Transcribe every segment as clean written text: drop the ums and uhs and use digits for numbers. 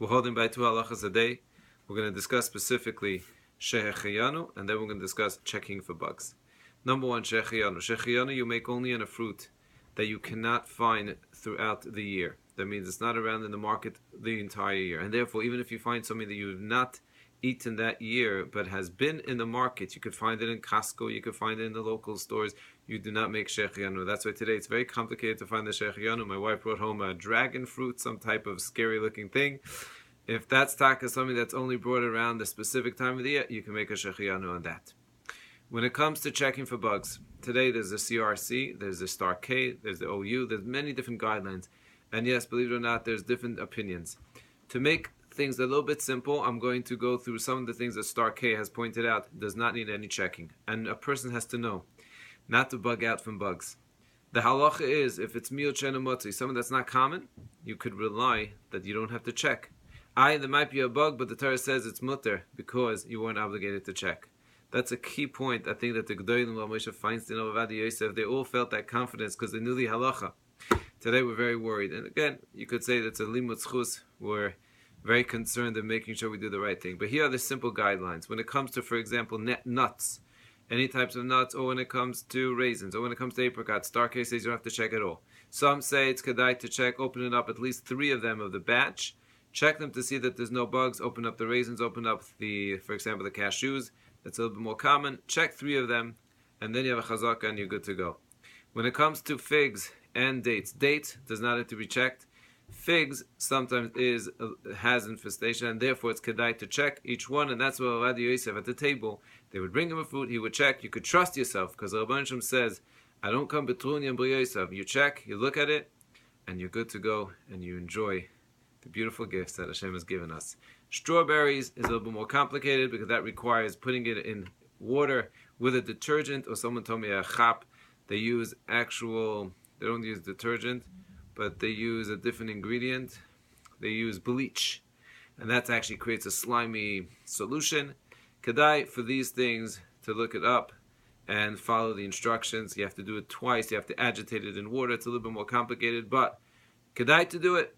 We're holding by 2 halachos a day. We're going to discuss specifically shehecheyanu, and then we're going to discuss checking for bugs. Number 1, shehecheyanu. Shehecheyanu you make only on a fruit that you cannot find throughout the year. That means it's not around in the market the entire year. And therefore, even if you find something that you have not eaten that year, but has been in the market, you could find it in Costco, you could find it in the local stores, you do not make shehecheyanu. That's why today it's very complicated to find the shehecheyanu. My wife brought home a dragon fruit, some type of scary looking thing. If that's something that's only brought around the specific time of the year, you can make a shehecheyanu on that. When it comes to checking for bugs, today there's the CRC, there's the Star K, there's the OU, there's many different guidelines. And yes, believe it or not, there's different opinions. To make things a little bit simple, I'm going to go through some of the things that Star K has pointed out does not need any checking. And a person has to know not to bug out from bugs. The halacha is, if it's miut shena motzi, something that's not common, you could rely that you don't have to check. There might be a bug, but the Torah says it's mutter because you weren't obligated to check. That's a key point. I think that the Gedolim, Moshe Feinstein, Ovadia Yosef, they all felt that confidence because they knew the halacha. Today we're very worried. And again, you could say that's a limud zchus. We're very concerned in making sure we do the right thing. But here are the simple guidelines. When it comes to, for example, nuts, any types of nuts, or when it comes to raisins, or when it comes to apricots, Star K says you don't have to check at all. Some say it's kedai to check, open it up, at least 3 of them of the batch. Check them to see that there's no bugs. Open up the raisins, open up for example, the cashews. That's a little bit more common. Check 3 of them, and then you have a chazaka and you're good to go. When it comes to figs and dates does not have to be checked. Figs sometimes has infestation, and therefore it's kedai to check each one, and that's what Rabbi Yosef at the table, they would bring him a fruit, he would check. You could trust yourself, because Rabbi Shem says, I don't come betruni and b'ri Yosef. You check, you look at it, and you're good to go, and you enjoy the beautiful gifts that Hashem has given us. Strawberries is a little bit more complicated, because that requires putting it in water with a detergent, or someone told me a chap, they don't use detergent, but they use a different ingredient. They use bleach, and that actually creates a slimy solution. Kedai for these things to look it up and follow the instructions. You have to do it twice. You have to agitate it in water. It's a little bit more complicated, but kedai to do it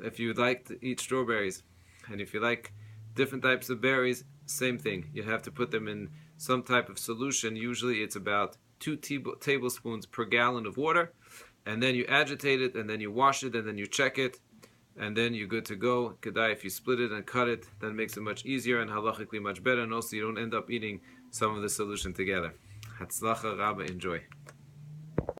if you would like to eat strawberries. And if you like different types of berries, same thing. You have to put them in some type of solution. Usually it's about 2 tablespoons per gallon of water. And then you agitate it, and then you wash it, and then you check it, and then you're good to go. Kedai, if you split it and cut it, that makes it much easier and halachically much better, and also you don't end up eating some of the solution together. Hatzlacha Rabba, enjoy.